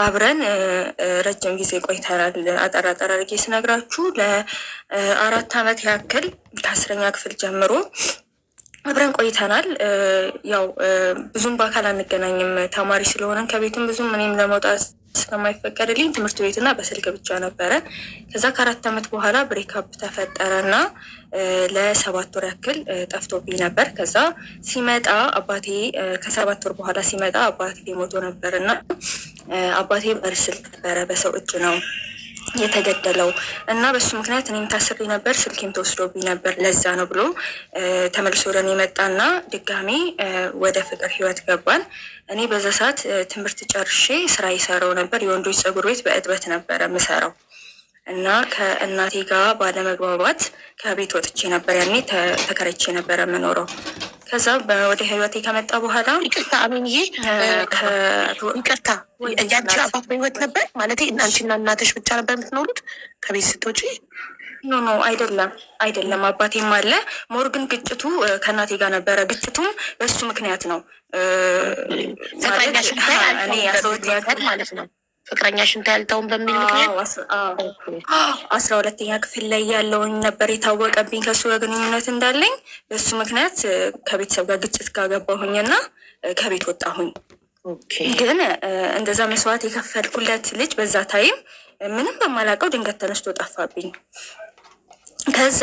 አብረን ረጅም ጊዜ ቆይተናል። አጠር አድርጌ ስነግራችሁ ለ4 ዓመት ያክል ከ10ኛ ክፍል ጀምሮ አብረን ቆይተናል። ያው ብዙም በአካል አንገናኝም ተማሪ ስለሆነን ከቤትም ብዙም እኔም ለመውጣት ስለማይፈቀድልኝ ትምህርት ቤትና በስልክ ብቻ ነበረ። ከዛ ከ4 ዓመት በኋላ ብሬክአፕ ተፈጠረና ለ7 ወር ያክል ጠፍቶብኝ ነበር። ከዛ ሲመጣ አባቴ ከ7 ወር በኋላ ሲመጣ አባቴ ሞቶ ነበርና አባቴ በርስል ነበረ፣ በሰው እጅ ነው የተገደለው እና በሱ ምክንያት እኔም ታስሬ ነበር፣ ስልኬም ተወስዶብኝ ነበር። ለዛ ነው ብሎ ተመልሶ ወደ እኔ መጣና ድጋሜ ወደ ፍቅር ህይወት ገባን። እኔ በዛ ሰዓት ትምህርት ጨርሼ ስራ ይሰራው ነበር። የወንዶች ፀጉር ቤት በእጥበት ነበረ ምሰራው እና ከእናቴ ጋር ባለመግባባት ከቤት ወጥቼ ነበር። ያኔ ተከራይቼ ነበረ የምኖረው። ከዛ ወደ ህይወቴ ከመጣ በኋላ ይቅርታ አሜንዬ፣ ይቅርታ ያንቺ አባት በህይወት ነበር ማለት አንቺና እናትሽ ብቻ ነበር የምትኖሩት ከቤት ስትወጪ? ኖ አይደለም፣ አባቴም አለ። ሞር ግን ግጭቱ ከእናቴ ጋር ነበረ። ግጭቱም በሱ ምክንያት ነው። ማለት ነው ፍቅረኛሽን ታያልተውን በሚል ምክንያት 12ኛ ክፍል ላይ ያለውን ነበር የታወቀብኝ ከሱ ጋር ግንኙነት እንዳለኝ። በሱ ምክንያት ከቤተሰብ ጋር ግጭት ጋር ገባሁኝና ከቤት ወጣሁኝ። ግን እንደዛ መስዋዕት የከፈልኩለት ልጅ በዛ ታይም ምንም በማላውቀው ድንገት ተነስቶ ጠፋብኝ። ከዛ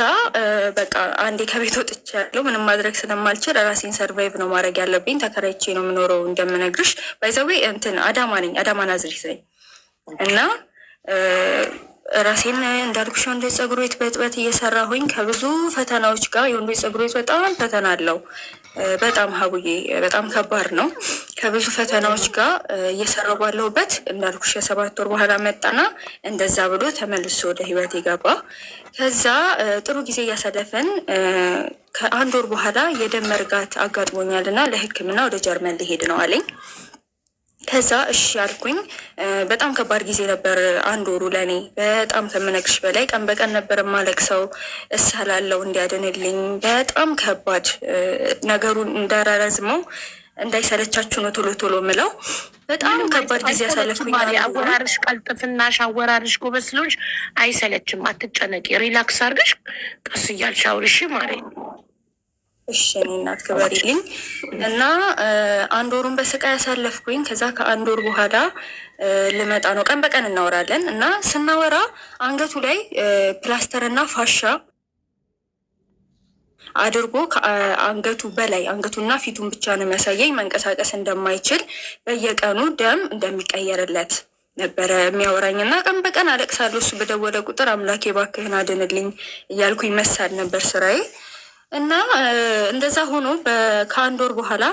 በቃ አንዴ ከቤት ወጥቻለሁ። ምንም ማድረግ ስለማልችል ራሴን ሰርቫይቭ ነው ማድረግ ያለብኝ። ተከራይቼ ነው የምኖረው። እንደምነግርሽ ባይዘዌ አዳማ ነኝ፣ አዳማ ናዝሬት ነኝ እና ራሴን እንዳልኩሽ የወንዶች ፀጉር ቤት በጥበት እየሰራሁኝ ከብዙ ፈተናዎች ጋር። የወንዶች ፀጉር ቤት በጣም ፈተና አለው። በጣም ሀቡዬ በጣም ከባድ ነው። ከብዙ ፈተናዎች ጋር እየሰራሁ ባለሁበት እንዳልኩሽ የ7 ወር በኋላ መጣና እንደዛ ብሎ ተመልሶ ወደ ህይወት የገባ። ከዛ ጥሩ ጊዜ እያሳለፈን ከ1 ወር በኋላ የደም መርጋት አጋጥሞኛል እና ለሕክምና ወደ ጀርመን ሊሄድ ነው አለኝ። ከዛ እሺ አልኩኝ። በጣም ከባድ ጊዜ ነበር 1 ወሩ ለእኔ በጣም ከምነግርሽ በላይ። ቀን በቀን ነበር ማለቅሰው፣ እሳላለው እንዲያድንልኝ። በጣም ከባድ ነገሩን እንዳረዝመው እንዳይሰለቻችሁ ነው ቶሎ ምለው። በጣም ከባድ ጊዜ ያሳለፍኩኝ። አወራርሽ፣ ቀልጥፍናሽ፣ አወራርሽ ጎበዝ ስለሆንሽ አይሰለችም። አትጨነቂ፣ ሪላክስ አድርገሽ ቀስ እያልሽ አውሪሽ ማለት ነው። እሺ እኔ እናት ክበሪልኝ እና 1 ወሩን በስቃይ ያሳለፍኩኝ። ከዛ ከ1 ወር በኋላ ልመጣ ነው። ቀን በቀን እናወራለን እና ስናወራ አንገቱ ላይ ፕላስተር እና ፋሻ አድርጎ ከአንገቱ በላይ አንገቱና ፊቱን ብቻ ነው የሚያሳየኝ። መንቀሳቀስ እንደማይችል በየቀኑ ደም እንደሚቀየርለት ነበረ የሚያወራኝ እና ቀን በቀን አለቅሳለሁ። እሱ በደወለ ቁጥር አምላኬ እባክህን አድንልኝ እያልኩኝ መሳል ነበር ስራዬ። እና እንደዛ ሆኖ ከ1 ወር በኋላ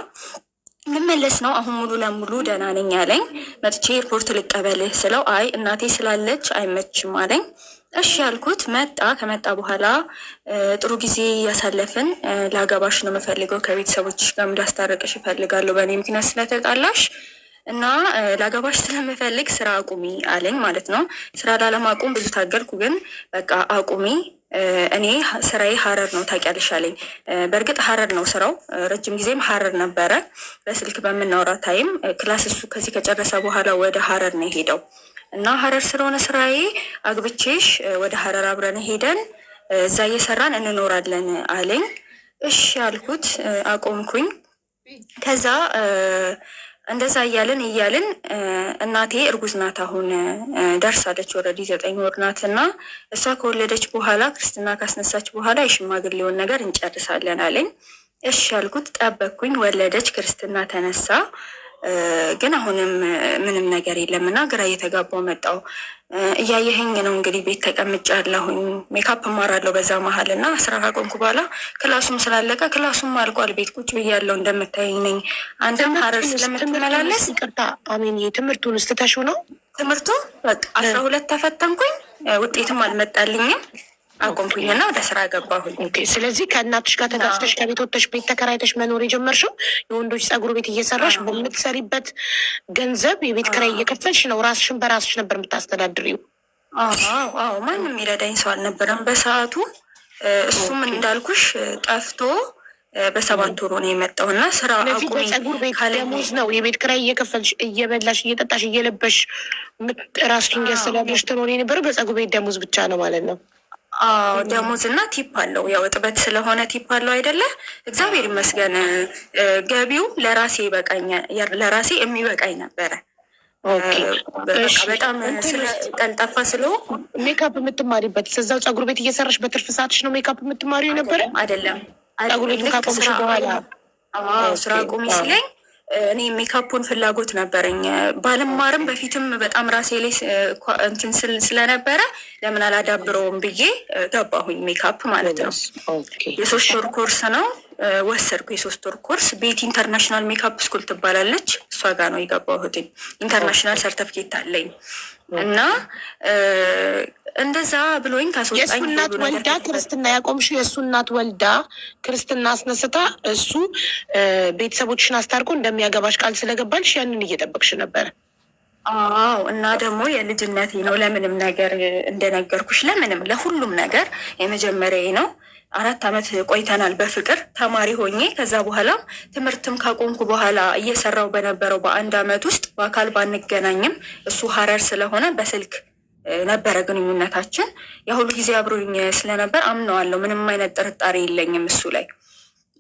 ልመለስ ነው። አሁን ሙሉ ለሙሉ ደህና ነኝ አለኝ። መጥቼ ኤርፖርት ልቀበልህ ስለው አይ እናቴ ስላለች አይመችም አለኝ። እሺ ያልኩት መጣ። ከመጣ በኋላ ጥሩ ጊዜ ያሳለፍን። ላገባሽ ነው የምፈልገው፣ ከቤተሰቦችሽ ጋር እንዳስታረቅሽ እፈልጋለሁ በእኔ ምክንያት ስለተጣላሽ እና ላገባሽ ስለምፈልግ ስራ አቁሚ አለኝ ማለት ነው። ስራ ላለማቆም ብዙ ታገልኩ፣ ግን በቃ አቁሚ፣ እኔ ስራዬ ሀረር ነው ታውቂያለሽ አለኝ። በእርግጥ ሀረር ነው ስራው፣ ረጅም ጊዜም ሀረር ነበረ። በስልክ በምናወራ ታይም ክላስ እሱ ከዚህ ከጨረሰ በኋላ ወደ ሀረር ነው የሄደው እና ሀረር ስለሆነ ስራዬ አግብቼሽ ወደ ሀረር አብረን ሄደን እዛ እየሰራን እንኖራለን አለኝ። እሺ አልኩት፣ አቆምኩኝ። ከዛ እንደዛ እያልን እናቴ እርጉዝ ናት፣ አሁን ደርሳለች፣ ኦልሬዲ 9 ወር ናት እና እሷ ከወለደች በኋላ ክርስትና ካስነሳች በኋላ የሽማግሌውን ነገር እንጨርሳለን አለኝ። እሺ ያልኩት ጠበቅኩኝ። ወለደች፣ ክርስትና ተነሳ። ግን አሁንም ምንም ነገር የለም እና ግራ እየተጋባው መጣው። እያየኸኝ ነው እንግዲህ ቤት ተቀምጫለሁኝ፣ ሜካፕ እማራለሁ በዛ መሀል እና ስራ ካቆምኩ በኋላ ክላሱም ስላለቀ ክላሱም አልቋል። ቤት ቁጭ ብያለሁ እንደምታየኝ ነኝ። አንተም ሀረር ስለምትመላለስ ይቅርታ አሜን። ትምህርቱን ስትተሹ ነው? ትምህርቱ በቃ 12 ተፈተንኩኝ፣ ውጤትም አልመጣልኝም። አቆምኩኝና ወደ ስራ ገባሁኝ። ስለዚህ ከእናትሽ ጋር ተጋጭተሽ ከቤት ወጥተሽ ቤት ተከራይተሽ መኖር የጀመርሽው የወንዶች ፀጉር ቤት እየሰራሽ በምትሰሪበት ገንዘብ የቤት ኪራይ እየከፈልሽ ነው? ራስሽን በራስሽ ነበር የምታስተዳድሪው? አዎ፣ ማንም የሚረዳኝ ሰው አልነበረም በሰዓቱ። እሱም እንዳልኩሽ ጠፍቶ በ7 ወሩ ነው የመጣው እና ስራ አቁሜ በጸጉር ቤት ደሞዝ ነው የቤት ኪራይ እየከፈልሽ እየበላሽ እየጠጣሽ እየለበሽ ራስሽን እያስተዳደርሽ ትኖር የነበረው በጸጉር ቤት ደሞዝ ብቻ ነው ማለት ነው? አዎ ደሞዝ እና ቲፕ አለው። ያው እጥበት ስለሆነ ቲፕ አለው አይደለ? እግዚአብሔር ይመስገን ገቢው ለራሴ ይበቃኛል፣ ለራሴ የሚበቃኝ ነበረ። በጣም ቀልጣፋ ስለሆንኩ ሜካፕ የምትማሪበት እዛው ጸጉር ቤት እየሰራሽ በትርፍ ሰዓትሽ ነው ሜካፕ የምትማሪው የነበረ? አይደለም ጸጉር ቤቱን ካቆምሽ በኋላ ስራ አቁሚ ሲለኝ እኔ ሜካፑን ፍላጎት ነበረኝ። ባልማርም በፊትም በጣም ራሴ ላይ እንትን ስለነበረ ለምን አላዳብረውም ብዬ ገባሁኝ ሜካፕ ማለት ነው። የ3 ወር ኮርስ ነው ወሰድኩ። የ3 ወር ኮርስ ቤት ኢንተርናሽናል ሜካፕ ስኩል ትባላለች። እሷ ጋር ነው የገባሁት። ኢንተርናሽናል ሰርተፍኬት አለኝ እና እንደዛ ብሎኝ ካስወጣኝ የእሱ እናት ወልዳ ክርስትና ያቆምሽው የእሱ እናት ወልዳ ክርስትና አስነስታ እሱ ቤተሰቦችሽን አስታርቆ እንደሚያገባሽ ቃል ስለገባልሽ ያንን እየጠበቅሽ ነበረ? አዎ እና ደግሞ የልጅነቴ ነው። ለምንም ነገር እንደነገርኩሽ ለሁሉም ነገር የመጀመሪያዬ ነው። 4 ዓመት ቆይተናል በፍቅር ተማሪ ሆኜ። ከዛ በኋላ ትምህርትም ካቆምኩ በኋላ እየሰራው በነበረው በ1 ዓመት ውስጥ በአካል ባንገናኝም እሱ ሀረር ስለሆነ በስልክ ነበረ ግንኙነታችን። የሁሉ ጊዜ አብሮኝ ስለነበር አምነዋለሁ። ምንም አይነት ጥርጣሬ የለኝም እሱ ላይ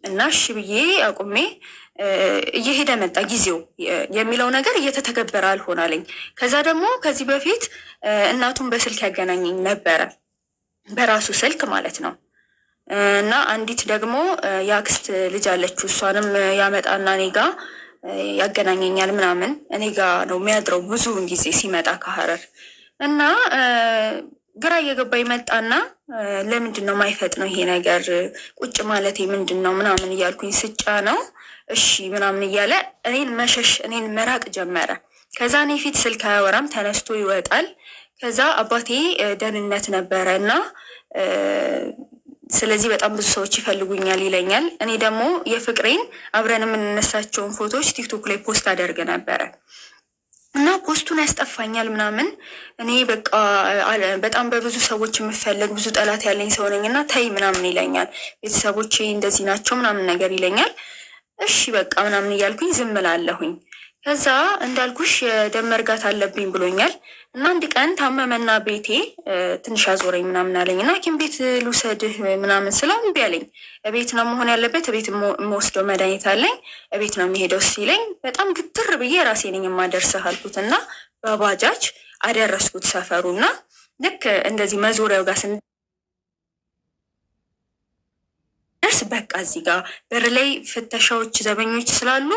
እና እሺ ብዬ አቁሜ እየሄደ መጣ። ጊዜው የሚለው ነገር እየተተገበረ አልሆናለኝ። ከዛ ደግሞ ከዚህ በፊት እናቱን በስልክ ያገናኘኝ ነበረ፣ በራሱ ስልክ ማለት ነው። እና አንዲት ደግሞ የአክስት ልጅ አለችው። እሷንም ያመጣና እኔ ጋ ያገናኘኛል ምናምን። እኔ ጋ ነው የሚያድረው ብዙውን ጊዜ ሲመጣ ከሀረር እና ግራ እየገባኝ መጣና ለምንድን ነው ማይፈጥነው ይሄ ነገር? ቁጭ ማለቴ ምንድን ነው ምናምን እያልኩኝ ስጫ ነው እሺ ምናምን እያለ እኔን መሸሽ እኔን መራቅ ጀመረ። ከዛ እኔ ፊት ስልክ አያወራም፣ ተነስቶ ይወጣል። ከዛ አባቴ ደህንነት ነበረ እና ስለዚህ በጣም ብዙ ሰዎች ይፈልጉኛል ይለኛል። እኔ ደግሞ የፍቅሬን አብረን የምንነሳቸውን ፎቶዎች ቲክቶክ ላይ ፖስት አደርግ ነበረ እና ፖስቱን ያስጠፋኛል ምናምን። እኔ በቃ በጣም በብዙ ሰዎች የምፈለግ ብዙ ጠላት ያለኝ ሰው ነኝ እና ተይ ምናምን ይለኛል። ቤተሰቦቼ እንደዚህ ናቸው ምናምን ነገር ይለኛል። እሺ በቃ ምናምን እያልኩኝ ዝም እላለሁኝ። ከዛ እንዳልኩሽ የደም መርጋት አለብኝ ብሎኛል እና አንድ ቀን ታመመና ቤቴ ትንሽ አዞረኝ ምናምን አለኝ እና ሐኪም ቤት ልውሰድህ ምናምን ስለው እምቢ አለኝ። እቤት ነው መሆን ያለበት፣ እቤት የምወስደው መድኃኒት አለኝ፣ እቤት ነው የሚሄደው ሲለኝ በጣም ግትር ብዬ ራሴ ነኝ የማደርስህ አልኩት እና በባጃጅ አደረስኩት ሰፈሩ እና ልክ እንደዚህ መዞሪያው ጋር ስንደርስ በቃ እዚህ ጋር በር ላይ ፍተሻዎች ዘበኞች ስላሉ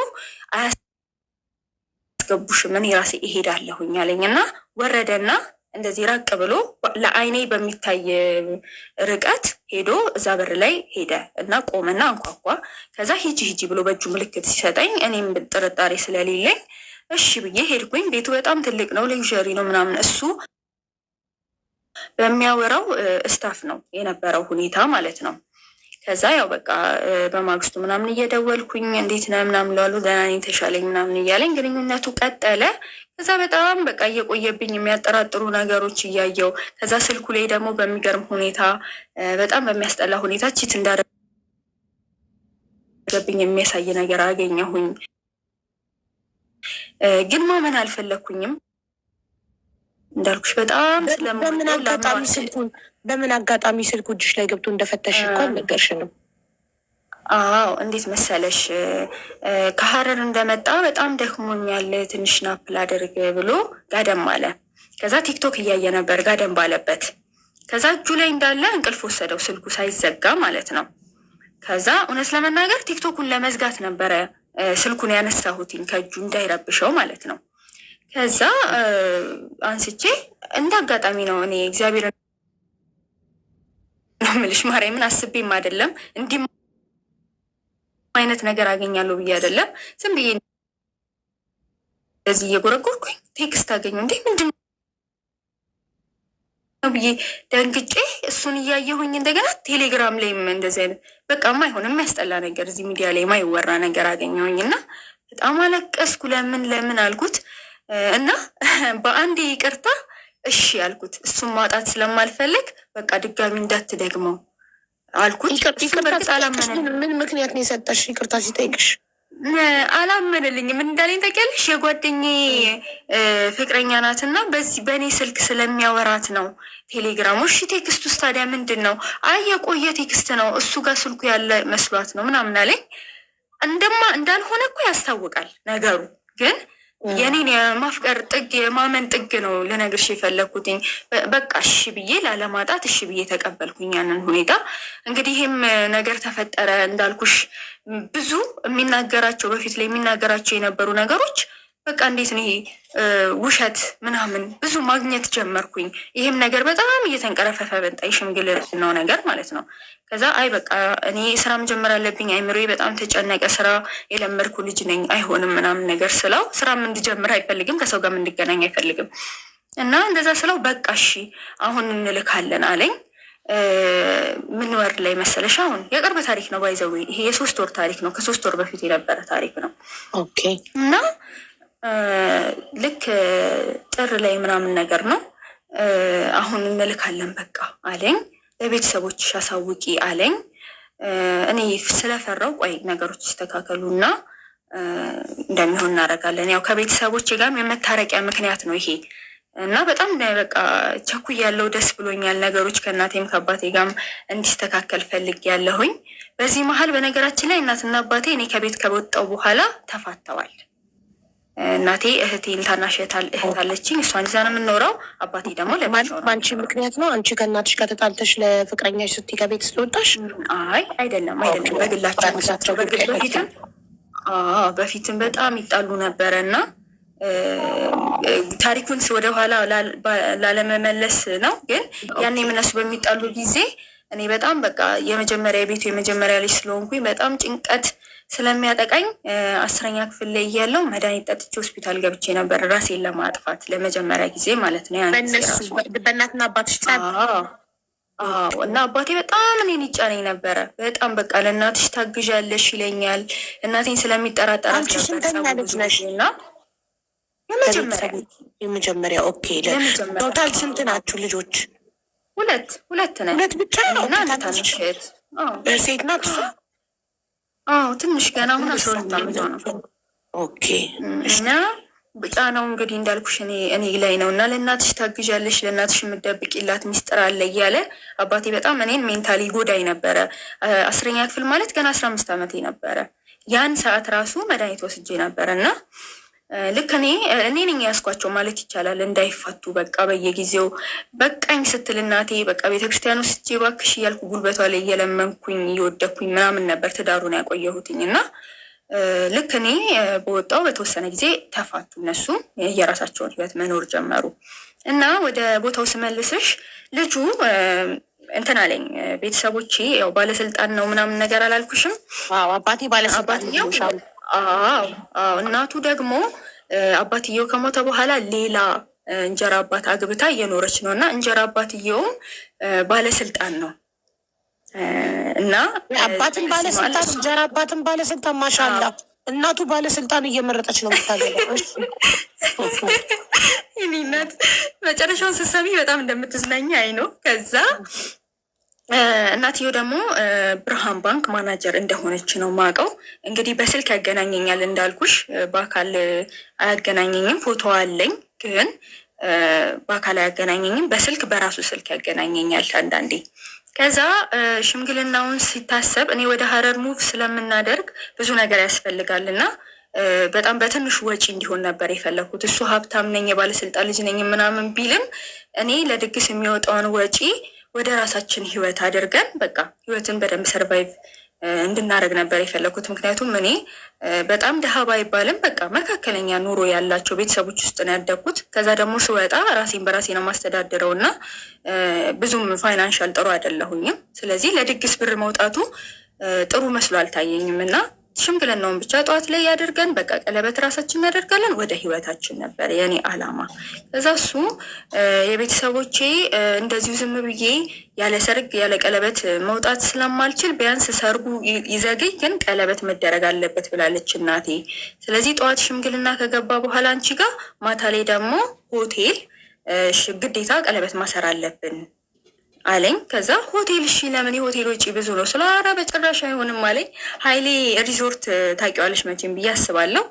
ገቡሽም እኔ ራሴ እሄዳለሁኝ አለኝ እና ወረደና እንደዚህ ራቅ ብሎ ለአይኔ በሚታይ ርቀት ሄዶ እዛ በር ላይ ሄደ እና ቆመና አንኳኳ። ከዛ ሂጂ ሂጂ ብሎ በእጁ ምልክት ሲሰጠኝ እኔም ጥርጣሬ ስለሌለኝ እሺ ብዬ ሄድኩኝ። ቤቱ በጣም ትልቅ ነው፣ ሌክዠሪ ነው ምናምን። እሱ በሚያወራው ስታፍ ነው የነበረው ሁኔታ ማለት ነው። ከዛ ያው በቃ በማግስቱ ምናምን እየደወልኩኝ እንዴት ነህ ምናምን ለዋሉ ደህና ነኝ ተሻለኝ ምናምን እያለኝ ግንኙነቱ ቀጠለ። ከዛ በጣም በቃ እየቆየብኝ የሚያጠራጥሩ ነገሮች እያየው ከዛ ስልኩ ላይ ደግሞ በሚገርም ሁኔታ በጣም በሚያስጠላ ሁኔታ ቺት እንዳደረገብኝ የሚያሳይ ነገር አገኘሁኝ። ግን ማመን አልፈለግኩኝም። እንዳልኩሽ በጣም በምን አጋጣሚ ስልኩ እጅሽ ላይ ገብቶ እንደፈተሽ እኮ አልነገርሽንም። አዎ እንዴት መሰለሽ፣ ከሀረር እንደመጣ በጣም ደክሞኛል ትንሽ ናፕ ላደርግ ብሎ ጋደም አለ። ከዛ ቲክቶክ እያየ ነበር ጋደም ባለበት። ከዛ እጁ ላይ እንዳለ እንቅልፍ ወሰደው ስልኩ ሳይዘጋ ማለት ነው። ከዛ እውነት ለመናገር ቲክቶኩን ለመዝጋት ነበረ ስልኩን ያነሳሁትኝ ከእጁ እንዳይረብሸው ማለት ነው። ከዛ አንስቼ እንደ አጋጣሚ ነው እኔ እግዚአብሔር ነው የምልሽ ማርያምን አስቤም አይደለም እንዲህ አይነት ነገር አገኛለሁ ብዬ አይደለም። ዝም ብዬ እንደዚህ እየጎረጎርኩኝ ቴክስት አገኘሁ። እንዴ ምንድን ነው ብዬ ደንግጬ እሱን እያየሁኝ እንደገና ቴሌግራም ላይም እንደዚህ አይነት በቃ ማይሆን የሚያስጠላ ነገር እዚህ ሚዲያ ላይ ማይወራ ነገር አገኘሁኝ እና በጣም አለቀስኩ። ለምን አልኩት እና በአንዴ ይቅርታ እሺ አልኩት። እሱን ማጣት ስለማልፈልግ በቃ ድጋሚ እንዳትደግመው አልኩት። ምን ምክንያት ነው የሰጠሽ? ይቅርታ ሲጠይቅሽ አላመንልኝም። ምን እንዳለኝ ታውቂያለሽ? የጓደኛዬ ፍቅረኛ ናት እና በእኔ ስልክ ስለሚያወራት ነው ቴሌግራሙ። እሺ ቴክስት ውስጥ ታዲያ ምንድን ነው? አይ የቆየ ቴክስት ነው እሱ ጋር ስልኩ ያለ መስሏት ነው ምናምን አለኝ። እንዳልሆነ እኮ ያስታውቃል ነገሩ ግን የኔን የማፍቀር ጥግ የማመን ጥግ ነው ልነግርሽ የፈለግኩትኝ። በቃ እሺ ብዬ ላለማጣት እሺ ብዬ ተቀበልኩኝ ያንን ሁኔታ። እንግዲህ ይህም ነገር ተፈጠረ እንዳልኩሽ ብዙ የሚናገራቸው በፊት ላይ የሚናገራቸው የነበሩ ነገሮች በቃ እንዴት ነው ይሄ ውሸት ምናምን ብዙ ማግኘት ጀመርኩኝ። ይህም ነገር በጣም እየተንቀረፈፈ በጣ የሽምግልናው ነገር ማለት ነው። ከዛ አይ በቃ እኔ ስራ መጀመር አለብኝ፣ አይምሮዬ በጣም ተጨነቀ፣ ስራ የለመድኩ ልጅ ነኝ፣ አይሆንም ምናምን ነገር ስለው ስራም እንድጀምር አይፈልግም፣ ከሰው ጋር እንድገናኝ አይፈልግም። እና እንደዛ ስለው በቃ እሺ አሁን እንልካለን አለኝ። ምን ወር ላይ መሰለሽ? አሁን የቅርብ ታሪክ ነው ባይዘው፣ ይሄ የ3 ወር ታሪክ ነው፣ ከ3 ወር በፊት የነበረ ታሪክ ነው። ኦኬ። እና ልክ ጥር ላይ ምናምን ነገር ነው አሁን እንልካለን በቃ አለኝ። ለቤተሰቦች አሳውቂ አለኝ። እኔ ስለፈራው ቆይ ነገሮች ይስተካከሉ እና እንደሚሆን እናደርጋለን። ያው ከቤተሰቦች ጋርም የመታረቂያ ምክንያት ነው ይሄ እና በጣም በቃ ቸኩ ያለው ደስ ብሎኛል። ነገሮች ከእናቴም ከአባቴ ጋርም እንዲስተካከል ፈልግ ያለሁኝ። በዚህ መሀል በነገራችን ላይ እናትና አባቴ እኔ ከቤት ከወጣሁ በኋላ ተፋተዋል። እናቴ እህቴን ታናሽ እህት አለችኝ፣ እሷን ይዛ ነው የምንኖረው። አባቴ ደግሞ በአንቺ ምክንያት ነው? አንቺ ከእናትሽ ጋር ተጣልተሽ ለፍቅረኛሽ ስትይ ከቤት ስለወጣሽ? አይ አይደለም፣ በግላቸው በፊትም በጣም ይጣሉ ነበረ እና ታሪኩን ወደኋላ ላለመመለስ ነው። ግን ያኔ የምነሱ በሚጣሉ ጊዜ እኔ በጣም በቃ የቤቱ የመጀመሪያ ልጅ ስለሆንኩኝ በጣም ጭንቀት ስለሚያጠቃኝ 10ኛ ክፍል ላይ እያለሁ መድኃኒት ጠጥቼ ሆስፒታል ገብቼ ነበር፣ ራሴን ለማጥፋት ለመጀመሪያ ጊዜ ማለት ነው። በእናትና አባትሽ? እና አባቴ በጣም እኔን ይጫነኝ ነበረ። በጣም በቃ ለእናትሽ ታግዣለሽ ይለኛል። እናቴን ስለሚጠራጠራት እና የመጀመሪያ ኦኬ። ቶታል ስንት ናችሁ ልጆች? ሁለት ነን። ሁለት ብቻ ነው? እና ታናሽ እህት ሴት ናት እሷ? ትንሽ ገና አሁን 12 ዓመቷ ነው። ኦኬ። እና ብቻ ነው እንግዲህ እንዳልኩሽ እኔ ላይ ነው እና ለእናትሽ ታግዣለሽ፣ ለእናትሽ የምትደብቂላት ሚስጥር አለ እያለ አባቴ በጣም እኔን ሜንታሊ ጎዳኝ ነበረ። 10ኛ ክፍል ማለት ገና 15 ዓመቴ ነበረ። ያን ሰዓት ራሱ መድኃኒት ወስጄ ነበረ እና ልክ እኔ ነኝ ያስኳቸው ማለት ይቻላል እንዳይፋቱ። በቃ በየጊዜው በቃኝ ስትል እናቴ በቃ ቤተክርስቲያን ውስጥ እባክሽ እያልኩ ጉልበቷ ላይ እየለመንኩኝ እየወደኩኝ ምናምን ነበር ትዳሩን ያቆየሁትኝ። እና ልክ እኔ በወጣው በተወሰነ ጊዜ ተፋቱ። እነሱ የራሳቸውን ህይወት መኖር ጀመሩ። እና ወደ ቦታው ስመልስሽ ልጁ እንትን አለኝ። ቤተሰቦቼ ያው ባለስልጣን ነው ምናምን ነገር አላልኩሽም? አባቴ ባለስልጣን ነው። እናቱ ደግሞ አባትየው ከሞተ በኋላ ሌላ እንጀራ አባት አግብታ እየኖረች ነው እና እንጀራ አባትየውም ባለስልጣን ነው እና አባትን ባለስልጣን እንጀራ አባትን ባለስልጣን። ማሻላ እናቱ ባለስልጣን እየመረጠች ነው የምታገኘው። ይህ እናት መጨረሻውን ስትሰሚ በጣም እንደምትዝናኛ አይ ነው። ከዛ እናትየው ደግሞ ብርሃን ባንክ ማናጀር እንደሆነች ነው ማውቀው። እንግዲህ በስልክ ያገናኘኛል እንዳልኩሽ፣ በአካል አያገናኘኝም። ፎቶ አለኝ ግን በአካል አያገናኘኝም። በስልክ በራሱ ስልክ ያገናኘኛል አንዳንዴ። ከዛ ሽምግልናውን ሲታሰብ እኔ ወደ ሀረር ሙቭ ስለምናደርግ ብዙ ነገር ያስፈልጋል እና በጣም በትንሹ ወጪ እንዲሆን ነበር የፈለኩት። እሱ ሀብታም ነኝ የባለስልጣን ልጅ ነኝ ምናምን ቢልም እኔ ለድግስ የሚወጣውን ወጪ ወደ ራሳችን ህይወት አድርገን በቃ ህይወትን በደንብ ሰርቫይቭ እንድናደርግ ነበር የፈለኩት። ምክንያቱም እኔ በጣም ድሃ ባይባልም በቃ መካከለኛ ኑሮ ያላቸው ቤተሰቦች ውስጥ ነው ያደግኩት። ከዛ ደግሞ ስወጣ ራሴን በራሴ ነው ማስተዳደረው እና ብዙም ፋይናንሻል ጥሩ አይደለሁኝም። ስለዚህ ለድግስ ብር መውጣቱ ጥሩ መስሎ አልታየኝም እና ሽምግልናውን ብቻ ጠዋት ላይ ያደርገን በቃ ቀለበት ራሳችን እናደርጋለን፣ ወደ ህይወታችን ነበር የኔ አላማ። ከዛ እሱ የቤተሰቦቼ እንደዚሁ ዝም ብዬ ያለ ሰርግ ያለ ቀለበት መውጣት ስለማልችል ቢያንስ ሰርጉ ይዘግይ ግን ቀለበት መደረግ አለበት ብላለች እናቴ። ስለዚህ ጠዋት ሽምግልና ከገባ በኋላ አንቺ ጋር ማታ ላይ ደግሞ ሆቴል ግዴታ ቀለበት ማሰር አለብን አለኝ። ከዛ ሆቴል እሺ ለምን የሆቴል ወጪ ብዙ ነው ስለ ኧረ በጭራሽ አይሆንም አለኝ። ሀይሌ ሪዞርት ታውቂዋለሽ መቼም ብዬ አስባለሁ።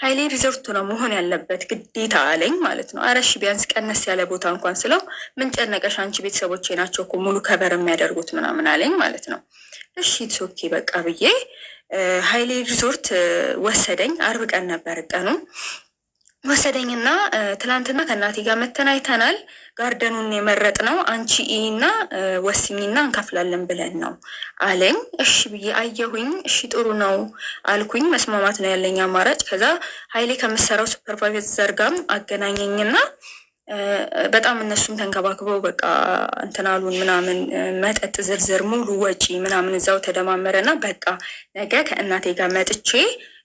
ሀይሌ ሪዞርት ነው መሆን ያለበት ግዴታ አለኝ ማለት ነው። ኧረ እሺ ቢያንስ ቀነስ ያለ ቦታ እንኳን ስለው ምን ጨነቀሽ አንቺ ቤተሰቦቼ ናቸው እኮ ሙሉ ከበር የሚያደርጉት ምናምን አለኝ ማለት ነው። እሺ ኦኬ በቃ ብዬ ሀይሌ ሪዞርት ወሰደኝ። አርብ ቀን ነበር ቀኑ። ወሰደኝና ትላንትና ከእናቴ ጋር መተን አይተናል። ጋርደኑን የመረጥነው አንቺ እና ወስኝና እንከፍላለን ብለን ነው አለኝ። እሺ ብዬ አየሁኝ። እሺ ጥሩ ነው አልኩኝ። መስማማት ነው ያለኝ አማራጭ። ከዛ ሀይሌ ከምሰራው ሱፐርቫይዘር ጋርም አገናኘኝና በጣም እነሱም ተንከባክበው በቃ እንትናሉን ምናምን መጠጥ ዝርዝር ሙሉ ወጪ ምናምን እዛው ተደማመረና በቃ ነገ ከእናቴ ጋር መጥቼ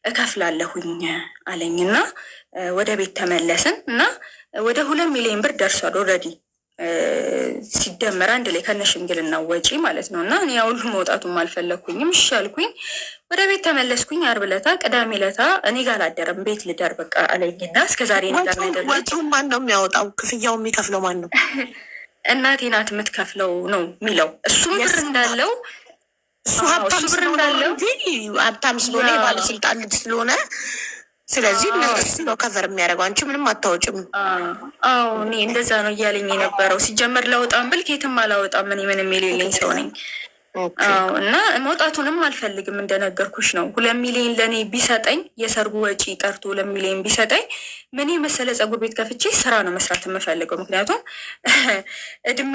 እከፍላለሁኝ አለኝና ወደ ቤት ተመለስን እና ወደ 2 ሚሊዮን ብር ደርሷል ኦልሬዲ ሲደመር አንድ ላይ ከነሽምግልና ወጪ ማለት ነው። እና እኔ ያው ሁሉ መውጣቱም አልፈለኩኝም። እሺ አልኩኝ። ወደ ቤት ተመለስኩኝ። ዓርብ ዕለት ቅዳሜ ዕለት እኔ ጋር አላደረም ቤት ልደር በቃ አለኝና እስከዛሬ ነገር አይደለም። ወጪውን ማን ነው የሚያወጣው? ክፍያው የሚከፍለው ማን ነው? እናቴ ናት የምትከፍለው ነው የሚለው። እሱም ብር እንዳለው እሱ ብር እንዳለው ሀብታም ስለሆነ የባለስልጣን ልጅ ስለሆነ ስለዚህ እሱ ነው ከቨር የሚያደርገው። አንቺ ምንም አታወጭም። አዎ እኔ እንደዛ ነው እያለኝ የነበረው። ሲጀመር ላወጣም ብል ከየትም አላወጣም። እኔ ምንም የሌለኝ ሰው ነኝ። አዎ እና መውጣቱንም አልፈልግም። እንደነገርኩሽ ነው 2 ሚሊዮን ለእኔ ቢሰጠኝ የሰርጉ ወጪ ቀርቶ 2 ሚሊዮን ቢሰጠኝ ምን የመሰለ ፀጉር ቤት ከፍቼ ስራ ነው መስራት የምፈልገው። ምክንያቱም እድሜ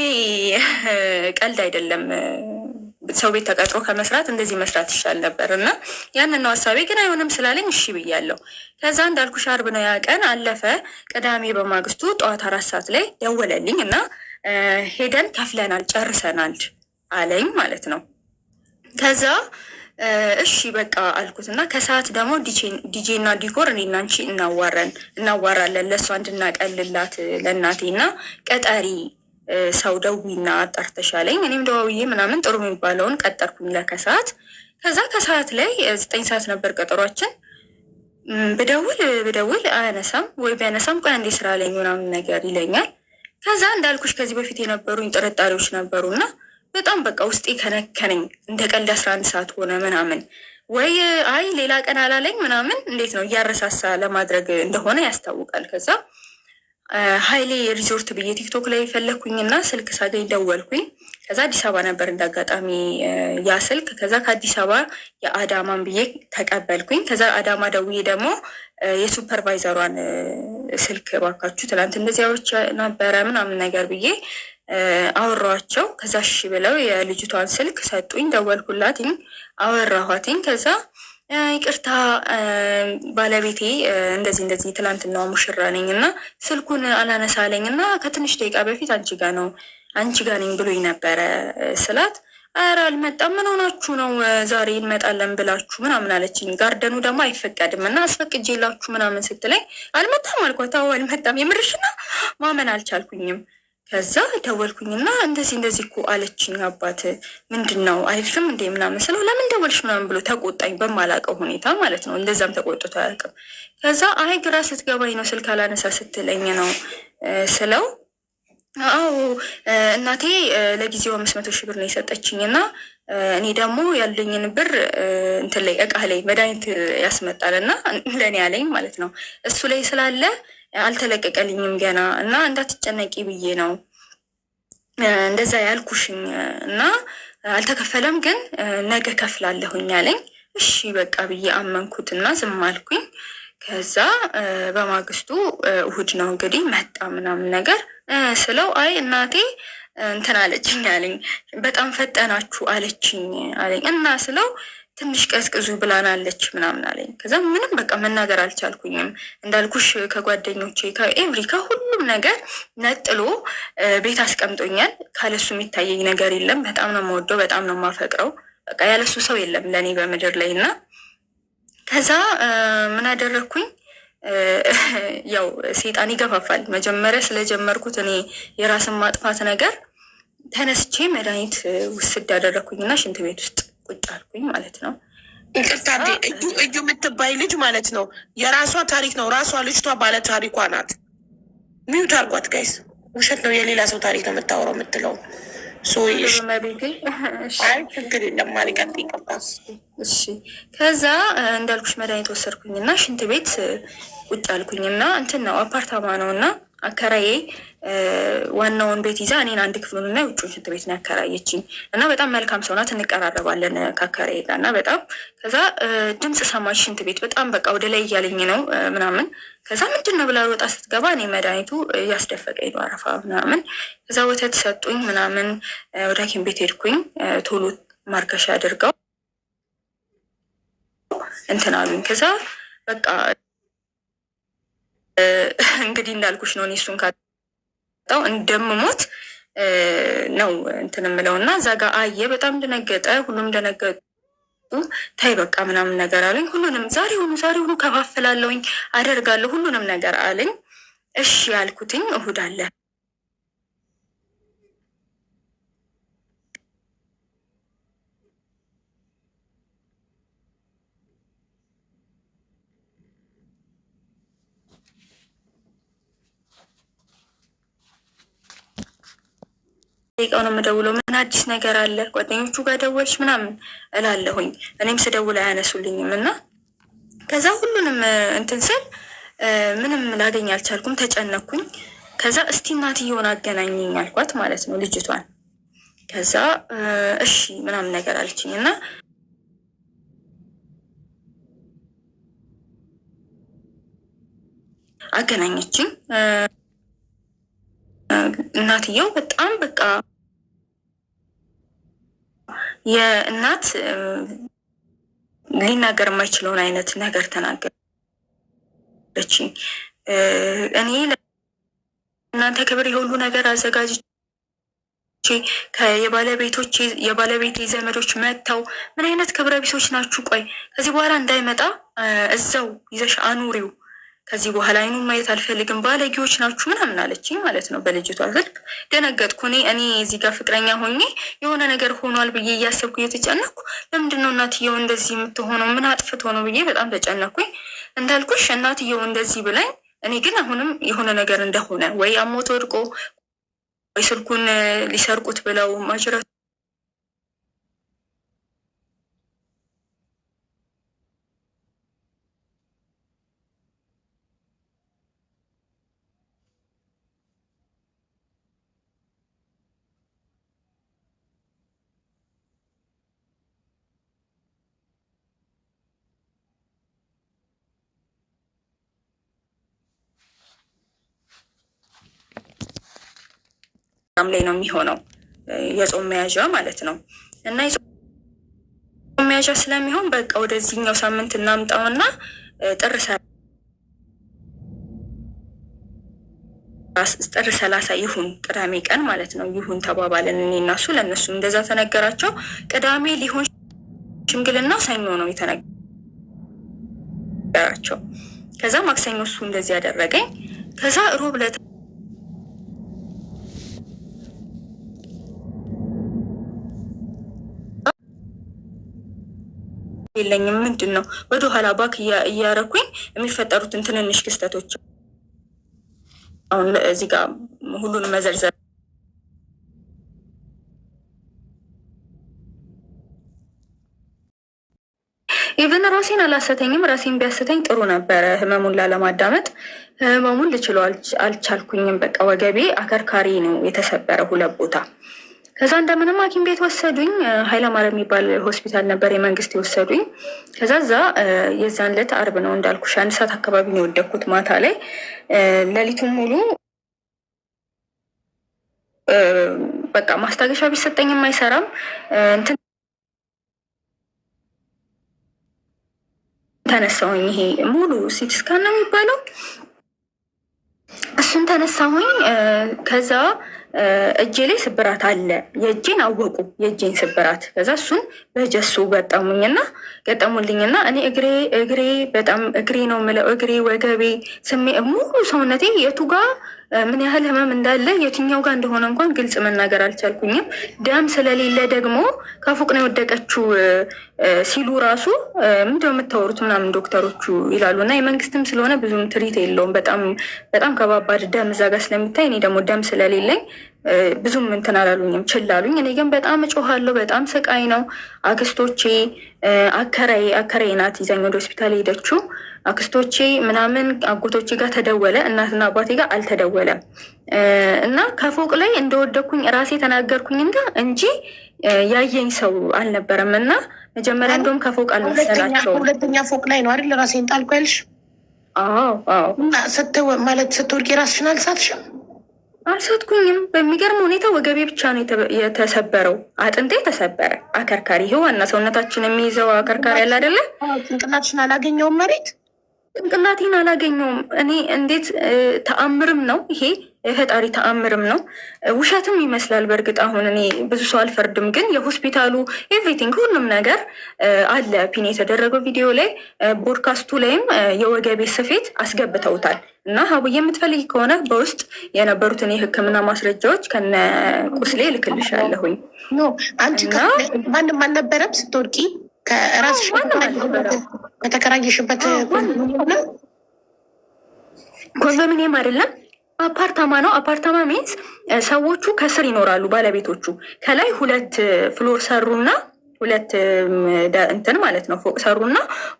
ቀልድ አይደለም። ሰው ቤት ተቀጥሮ ከመስራት እንደዚህ መስራት ይሻል ነበር እና ያንን ነው ሀሳቤ። ግን አይሆንም ስላለኝ እሺ ብያለሁ። ከዛ እንዳልኩሽ ዓርብ ነው ያ ቀን አለፈ። ቅዳሜ በማግስቱ ጠዋት 4 ሰዓት ላይ ደወለልኝ እና ሄደን ከፍለናል ጨርሰናል አለኝ ማለት ነው። ከዛ እሺ በቃ አልኩት እና ከሰዓት ደግሞ ዲጄ እና ዲኮር እኔና አንቺ እናዋራለን ለእሷ እንድናቀልላት ለእናቴ እና ቀጠሪ ሰው ደዊና አጣርተሻለኝ። እኔም ደዋውዬ ምናምን ጥሩ የሚባለውን ቀጠርኩኝ ለከሰዓት። ከዛ ከሰዓት ላይ 9 ሰዓት ነበር ቀጠሯችን። ብደውል አያነሳም፣ ወይ ቢያነሳም ቆይ አንዴ ስራ አለኝ ምናምን ነገር ይለኛል። ከዛ እንዳልኩሽ ከዚህ በፊት የነበሩኝ ጥርጣሬዎች ነበሩና በጣም በቃ ውስጤ ከነከነኝ። እንደ ቀልድ 11 ሰዓት ሆነ ምናምን ወይ አይ ሌላ ቀን አላለኝ ምናምን እንዴት ነው እያረሳሳ ለማድረግ እንደሆነ ያስታውቃል። ከዛ ሀይሌ ሪዞርት ብዬ ቲክቶክ ላይ ፈለኩኝና ስልክ ሳገኝ ደወልኩኝ። ከዛ አዲስ አበባ ነበር እንዳጋጣሚ ያ ስልክ። ከዛ ከአዲስ አበባ የአዳማን ብዬ ተቀበልኩኝ። ከዛ አዳማ ደውዬ ደግሞ የሱፐርቫይዘሯን ስልክ ባካችሁ ትናንት እንደዚያዎች ነበረ ምናምን ነገር ብዬ አወራኋቸው። ከዛ እሺ ብለው የልጅቷን ስልክ ሰጡኝ። ደወልኩላትኝ፣ አወራኋትኝ። ከዛ ይቅርታ ባለቤቴ እንደዚህ ትላንትና ሙሽራ ነኝ እና ስልኩን አላነሳለኝ እና ከትንሽ ደቂቃ በፊት አንቺ ጋ ነኝ ብሎኝ ነበረ ስላት፣ ኧረ አልመጣም ምን ሆናችሁ ነው ዛሬ እንመጣለን ብላችሁ ምናምን አለችኝ። ጋርደኑ ደግሞ አይፈቀድም እና አስፈቅጄላችሁ ምናምን ስትለኝ አልመጣም አልኳት። አዎ አልመጣም። የምርሽና ማመን አልቻልኩኝም። ከዛ ደወልኩኝና እንደዚህ እኮ አለችኝ። አባት ምንድን ነው አይልሽም እንዴ ምናምን ስለው ለምን ደወልሽ ምናምን ብሎ ተቆጣኝ፣ በማላውቀው ሁኔታ ማለት ነው። እንደዛም ተቆጥቶ አያውቅም። ከዛ አይ ግራ ስትገባኝ ነው ስልክ አላነሳ ስትለኝ ነው ስለው፣ አዎ እናቴ ለጊዜው 500 ሺህ ብር ነው የሰጠችኝ እና እኔ ደግሞ ያለኝን ብር እንትን ላይ እቃ ላይ መድኃኒት ያስመጣል እና ለእኔ ያለኝ ማለት ነው እሱ ላይ ስላለ አልተለቀቀልኝም ገና እና እንዳትጨነቂ ብዬ ነው እንደዛ ያልኩሽኝ እና አልተከፈለም ግን ነገ ከፍላለሁኝ አለኝ። እሺ በቃ ብዬ አመንኩትና ዝም አልኩኝ። ከዛ በማግስቱ እሑድ ነው እንግዲህ መጣ ምናምን ነገር ስለው አይ እናቴ እንትን አለችኝ አለኝ። በጣም ፈጠናችሁ አለችኝ አለኝ እና ስለው ትንሽ ቀዝቅዙ ብላናለች ምናምን አለኝ። ከዛ ምንም በቃ መናገር አልቻልኩኝም። እንዳልኩሽ ከጓደኞቼ ከሁሉም ነገር ነጥሎ ቤት አስቀምጦኛል። ካለሱ የሚታየኝ ነገር የለም። በጣም ነው የምወደው፣ በጣም ነው የማፈቅረው። በቃ ያለሱ ሰው የለም ለእኔ በምድር ላይ እና ከዛ ምን አደረግኩኝ? ያው ሴጣን ይገፋፋል። መጀመሪያ ስለጀመርኩት እኔ የራስን ማጥፋት ነገር ተነስቼ መድኃኒት ውስድ ያደረግኩኝና ሽንት ቤት ውስጥ ቁጭ አልኩኝ ማለት ነው። ይቅርታ እዩ የምትባይ ልጅ ማለት ነው የራሷ ታሪክ ነው። ራሷ ልጅቷ ባለ ታሪኳ ናት። ሚዩት አርጓት ጋይስ። ውሸት ነው፣ የሌላ ሰው ታሪክ ነው የምታወራው የምትለው ችግር የለም ማሪቀጥ ይቀባል። እሺ ከዛ እንዳልኩሽ መድኃኒት ወሰድኩኝና ሽንት ቤት ቁጭ አልኩኝና እንትን ነው አፓርታማ ነው እና አከራዬ ዋናውን ቤት ይዛ እኔን አንድ ክፍሉን እና የውጭውን ሽንት ቤት ነው ያከራየችኝ። እና በጣም መልካም ሰው ናት፣ እንቀራረባለን ከአከራዬ ጋር እና በጣም ከዛ ድምፅ ሰማች ሽንት ቤት በጣም በቃ ወደ ላይ እያለኝ ነው ምናምን። ከዛ ምንድን ነው ብላ ሮጣ ስትገባ እኔ መድኃኒቱ እያስደፈቀኝ ነው አረፋ ምናምን። ከዛ ወተት ሰጡኝ ምናምን፣ ወደ ሐኪም ቤት ሄድኩኝ። ቶሎ ማርከሻ አድርገው እንትን አሉኝ። ከዛ በቃ እንግዲህ እንዳልኩሽ ነው እኔ እሱን ካጣው እንደምሞት ነው እንትን የምለው እና እዛ ጋ አየ። በጣም ደነገጠ፣ ሁሉም ደነገጡ። ታይ በቃ ምናምን ነገር አለኝ። ሁሉንም ዛሬውኑ ከፋፍላለሁኝ አደርጋለሁ ሁሉንም ነገር አለኝ። እሺ ያልኩትኝ እሁድ አለ ደቂቃው ነው የምደውለው። ምን አዲስ ነገር አለ ጓደኞቹ ጋር ደወልሽ ምናምን እላለሁኝ። እኔም ስደውል አያነሱልኝም እና ከዛ ሁሉንም እንትን ስል ምንም ላገኝ አልቻልኩም፣ ተጨነኩኝ። ከዛ እስቲ እናትየውን አገናኘኝ አልኳት ማለት ነው ልጅቷን። ከዛ እሺ ምናምን ነገር አለችኝ እና አገናኘችኝ። እናትየው በጣም በቃ የእናት ሊናገር የማይችለውን አይነት ነገር ተናገረችኝ። እኔ ለእናንተ ክብር የሁሉ ነገር አዘጋጅቼ የባለቤቴ ዘመዶች መጥተው ምን አይነት ክብረ ቢሶች ናችሁ? ቆይ ከዚህ በኋላ እንዳይመጣ እዛው ይዘሽ አኑሪው፣ ከዚህ በኋላ አይኑን ማየት አልፈልግም፣ ባለጌዎች ናችሁ ምናምን አለችኝ ማለት ነው በልጅቷ ስልክ። ደነገጥኩ። እኔ እዚህ ጋር ፍቅረኛ ሆኜ የሆነ ነገር ሆኗል ብዬ እያሰብኩ እየተጨነኩ ለምንድን ነው እናትየው እንደዚህ የምትሆነው? ምን አጥፍቶ ነው ብዬ በጣም ተጨነኩኝ። እንዳልኩሽ እናትየው እንደዚህ ብላኝ፣ እኔ ግን አሁንም የሆነ ነገር እንደሆነ ወይ አሞት ወድቆ ወይ ስልኩን ሊሰርቁት ብለው ማጅራት ላይ ነው የሚሆነው የጾም መያዣ ማለት ነው። እና የጾም መያዣ ስለሚሆን በቃ ወደዚህኛው ሳምንት እናምጣውና ጥር 30 ይሁን ቅዳሜ ቀን ማለት ነው ይሁን ተባባልን እኔ እና እሱ። ለእነሱ እንደዛ ተነገራቸው። ቅዳሜ ሊሆን ሽምግልና ሰኞ ነው የተነገራቸው። ከዛ ማክሰኞ እሱ እንደዚህ ያደረገኝ። ከዛ ሮብ ዕለት የለኝም ምንድን ነው ወደኋላ ባክ እያረኩኝ የሚፈጠሩትን ትንንሽ ክስተቶች አሁን እዚህ ጋር ሁሉንም መዘርዘር ኢቨን ራሴን አላሰተኝም። ራሴን ቢያስተኝ ጥሩ ነበረ ህመሙን ላለማዳመጥ። ህመሙን ልችለው አልቻልኩኝም። በቃ ወገቤ አከርካሪ ነው የተሰበረ 2 ቦታ። ከዛ እንደምንም ሐኪም ቤት ወሰዱኝ። ኃይለማርያም የሚባል ሆስፒታል ነበር የመንግስት የወሰዱኝ። ከዛ እዛ የዛን ዕለት አርብ ነው እንዳልኩሽ 1 ሰዓት አካባቢ ነው የወደኩት ማታ ላይ። ሌሊቱን ሙሉ በቃ ማስታገሻ ቢሰጠኝም አይሰራም። እንትን ተነሳሁኝ። ይሄ ሙሉ ሲቲ ስካን ነው የሚባለው፣ እሱን ተነሳሁኝ። ከዛ እጄ ላይ ስብራት አለ። የእጄን አወቁ የእጄን ስብራት። ከዛ እሱን በጀሱ ገጠሙልኝና እኔ እግሬ በጣም እግሬ ነው የምለው፣ እግሬ፣ ወገቤ፣ ሙሉ ሰውነቴ የቱ ጋር ምን ያህል ህመም እንዳለ የትኛው ጋር እንደሆነ እንኳን ግልጽ መናገር አልቻልኩኝም። ደም ስለሌለ ደግሞ ከፎቅ ነው የወደቀችው ሲሉ ራሱ ምንድነው የምታወሩት ምናምን ዶክተሮቹ ይላሉ። እና የመንግስትም ስለሆነ ብዙም ትሪት የለውም። በጣም ከባባድ ደም እዛ ጋር ስለሚታይ እኔ ደግሞ ደም ስለሌለኝ ብዙም እንትን አላሉኝም፣ ችላሉኝ። እኔ ግን በጣም እጮሃለሁ። በጣም ስቃይ ነው። አክስቶቼ አከራዬ ናት ይዛኝ ወደ ሆስፒታል ሄደችው። አክስቶቼ ምናምን አጎቶቼ ጋር ተደወለ፣ እናትና አባቴ ጋር አልተደወለም። እና ከፎቅ ላይ እንደወደኩኝ ራሴ ተናገርኩኝ እንጂ ያየኝ ሰው አልነበረም። እና መጀመሪያ እንደውም ከፎቅ አልመሰላቸውም። ሁለተኛ ፎቅ ላይ ነው አይደል ራሴን ጣልኩ ያልሽ? አዎ። ማለት ስትወድቂ ራስሽን አልሳትሽም? አልሳትኩኝም። በሚገርም ሁኔታ ወገቤ ብቻ ነው የተሰበረው። አጥንቴ ተሰበረ። አከርካሪ ይሄ ዋና ሰውነታችን የሚይዘው አከርካሪ ያለ አይደለ? ጭንቅላትሽን አላገኘውም መሬት ጭንቅላቴን አላገኘውም። እኔ እንዴት ተአምርም ነው ይሄ፣ የፈጣሪ ተአምርም ነው። ውሸትም ይመስላል። በእርግጥ አሁን እኔ ብዙ ሰው አልፈርድም፣ ግን የሆስፒታሉ ኤቭሪቲንግ ሁሉም ነገር አለ። ፒን የተደረገው ቪዲዮ ላይ ቦድካስቱ ላይም የወገቤ ስፌት አስገብተውታል። እና ሀቡ የምትፈልጊ ከሆነ በውስጥ የነበሩትን የሕክምና ማስረጃዎች ከነ ቁስሌ ልክልሻለሁኝ። አንቺ ማንም አልነበረም ስትወድቂ? ከራስሽ ከተከራየሽበት ኮንዶሚኒየም አይደለም፣ አፓርታማ ነው። አፓርታማ ሚንስ ሰዎቹ ከስር ይኖራሉ፣ ባለቤቶቹ ከላይ 2 ፍሎር ሰሩና 2 እንትን ማለት ነው ፎቅ ሰሩና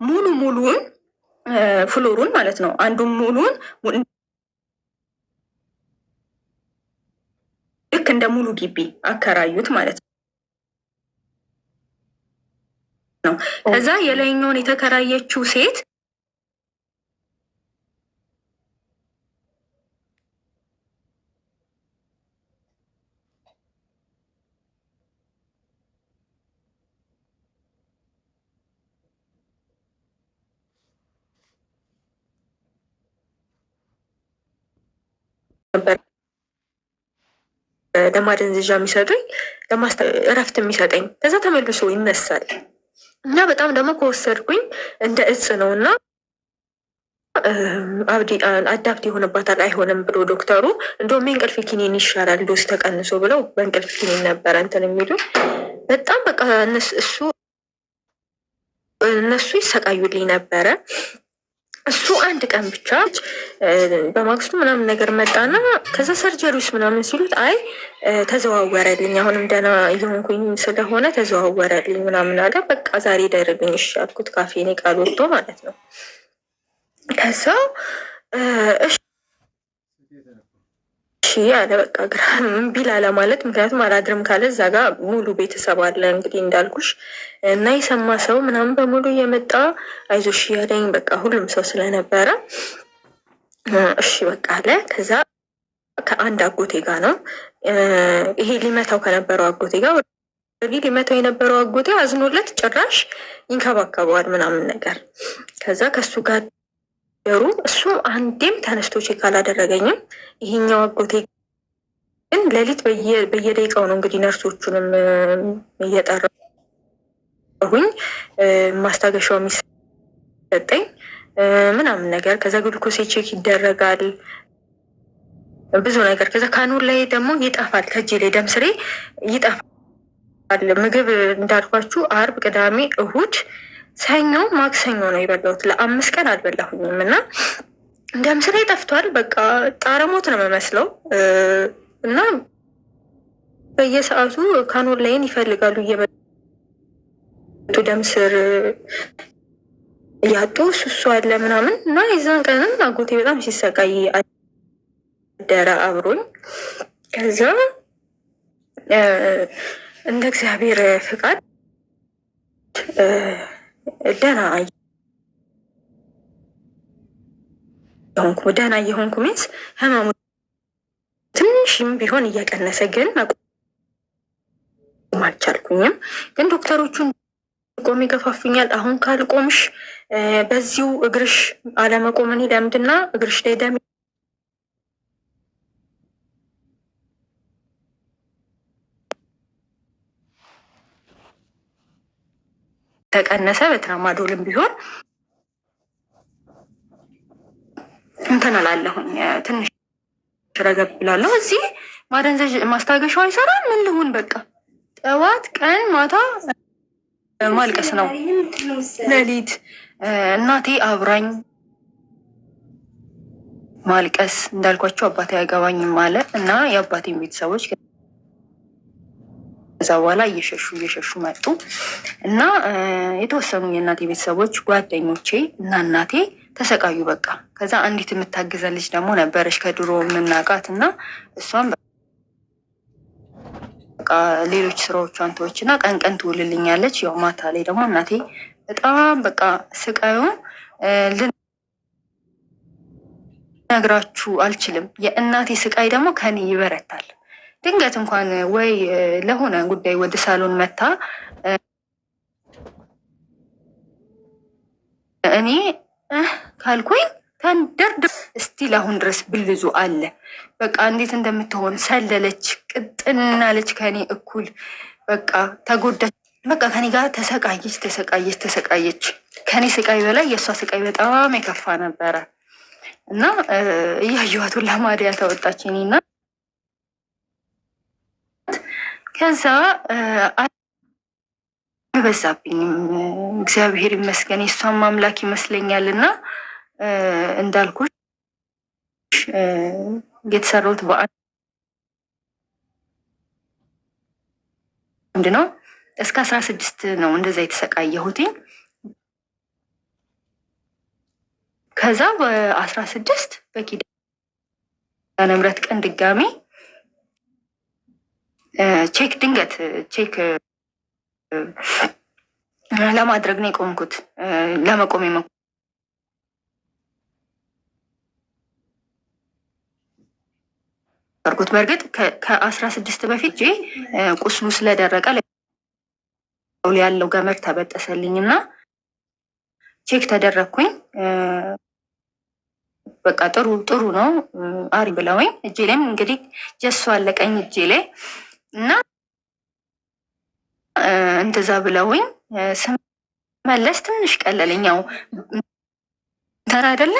ሙሉውን ፍሎሩን ማለት ነው አንዱን ሙሉውን ልክ እንደ ሙሉ ግቢ አከራዩት ማለት ነው። ከዛ የላይኛውን የተከራየችው ሴት ነበር ለማደንዘዣ የሚሰጡኝ እረፍት የሚሰጠኝ። ከዛ ተመልሶ ይነሳል እና በጣም ደግሞ ከወሰድኩኝ እንደ እጽ ነው እና አዳፕት የሆነባታል አይሆንም ብሎ ዶክተሩ እንደውም የእንቅልፍ ኪኒን ይሻላል ዶስ ተቀንሶ ብለው በእንቅልፍ ኪኒን ነበረ እንትን የሚሉ በጣም በቃ እነሱ ይሰቃዩልኝ ነበረ። እሱ አንድ ቀን ብቻ በማግስቱ ምናምን ነገር መጣና ከዛ ሰርጀሪውስ ምናምን ሲሉት አይ ተዘዋወረልኝ፣ አሁንም ደህና እየሆንኩኝ ስለሆነ ተዘዋወረልኝ ምናምን አለ። በቃ ዛሬ ደርልኝ እሺ አልኩት። ካፌኔ ቃል ወጥቶ ማለት ነው። ከዛ እሺ አለ። በቃ ግራ እምቢ ላለ ማለት ምክንያቱም አላድርም ካለ እዛ ጋር ሙሉ ቤተሰብ አለ እንግዲህ እንዳልኩሽ እና የሰማ ሰው ምናምን በሙሉ እየመጣ አይዞሽ ያለኝ በቃ ሁሉም ሰው ስለነበረ እሺ በቃ አለ። ከዛ ከአንድ አጎቴ ጋር ነው ይሄ ሊመታው ከነበረው አጎቴ ጋር ሊመታው የነበረው አጎቴ አዝኖለት ጭራሽ ይንከባከበዋል ምናምን ነገር። ከዛ ከሱ ጋር ደሩ እሱ አንዴም ተነስቶ ቼክ አላደረገኝም። ይሄኛው አጎቴ ግን ሌሊት በየደቂቃው ነው እንግዲህ ነርሶቹንም እየጠራሁኝ ማስታገሻው የሚሰጠኝ ምናምን ነገር። ከዛ ግሉኮሴ ቼክ ይደረጋል ብዙ ነገር። ከዛ ካኑን ላይ ደግሞ ይጠፋል፣ ከእጄ ላይ ደም ስሬ ይጠፋል። ምግብ እንዳልኳችሁ አርብ፣ ቅዳሜ፣ እሁድ፣ ሰኞ፣ ማክሰኞ ነው የበላሁት። ለ5 ቀን አልበላሁኝም እና ደም ስሬ ጠፍቷል። በቃ ጣረሞት ነው የምመስለው እና በየሰዓቱ ካኖን ላይን ይፈልጋሉ እየመጡ ደም ስር እያጡ እሱ አለ ምናምን እና የዛን ቀንም አጎቴ በጣም ሲሰቃይ አደረ አብሮኝ። ከዛ እንደ እግዚአብሔር ፍቃድ ደህና እየሆንኩ ሚንስ ህመሙ ትንሽም ቢሆን እየቀነሰ ግን መቆም አልቻልኩኝም። ግን ዶክተሮቹን ቆም ይገፋፍኛል። አሁን ካልቆምሽ በዚሁ እግርሽ አለመቆምን ይለምድና እግርሽ ላይ ደም ተቀነሰ በትራማዶልም ቢሆን እንትን እላለሁኝ ትንሽ ረገብ ብላለሁ። እዚህ ማደንዘዥ ማስታገሻው አይሰራም። ምን ልሁን በቃ ጠዋት ቀን ማታ ማልቀስ ነው። ሌሊት እናቴ አብራኝ ማልቀስ እንዳልኳቸው አባቴ አይገባኝም አለ እና የአባቴን ቤተሰቦች ከዛ በኋላ እየሸሹ መጡ እና የተወሰኑ የእናቴ ቤተሰቦች ጓደኞቼ እና እናቴ ተሰቃዩ። በቃ ከዛ አንዲት የምታግዘን ልጅ ደግሞ ነበረች ከድሮ የምናውቃት እና እሷም በቃ ሌሎች ስራዎቿን ተወች እና ቀን ቀን ትውልልኛለች። ያው ማታ ላይ ደግሞ እናቴ በጣም በቃ ስቃዩን ልነግራችሁ አልችልም። የእናቴ ስቃይ ደግሞ ከኔ ይበረታል። ድንገት እንኳን ወይ ለሆነ ጉዳይ ወደ ሳሎን መታ እኔ ካልኩኝ ተንደርድር እስቲል አሁን ድረስ ብልዙ አለ። በቃ እንዴት እንደምትሆን ሰለለች፣ ቅጥናለች ከኔ እኩል በቃ ተጎዳች። በቃ ከኔ ጋር ተሰቃየች። ከኔ ስቃይ በላይ የእሷ ስቃይ በጣም የከፋ ነበረ እና እያየኋት ሁላ ማዲያ ተወጣች እኔና ከዛ አልበዛብኝም፣ እግዚአብሔር ይመስገን የእሷን ማምላክ ይመስለኛል። እና እንዳልኩሽ የተሰራሁት በአንድ ነው። እስከ 16 ነው እንደዛ የተሰቃየሁትኝ። ከዛ በ16 በኪዳነ ምሕረት ቀን ድጋሚ ድንገት ቼክ ለማድረግ ነው የቆምኩት። ለመቆም የሞከርኩት በእርግጥ ከ16 በፊት ቁስሉ ስለደረቀ ያለው ገመድ ተበጠሰልኝ እና ቼክ ተደረግኩኝ። በቃ ጥሩ ነው አሪ ብለውኝ እጄ ላይም እንግዲህ ጀሶ አለቀኝ እጄ ላይ እና እንደዛ ብለውኝ ስመለስ ትንሽ ቀለለኝ። ያው ተራ አይደለ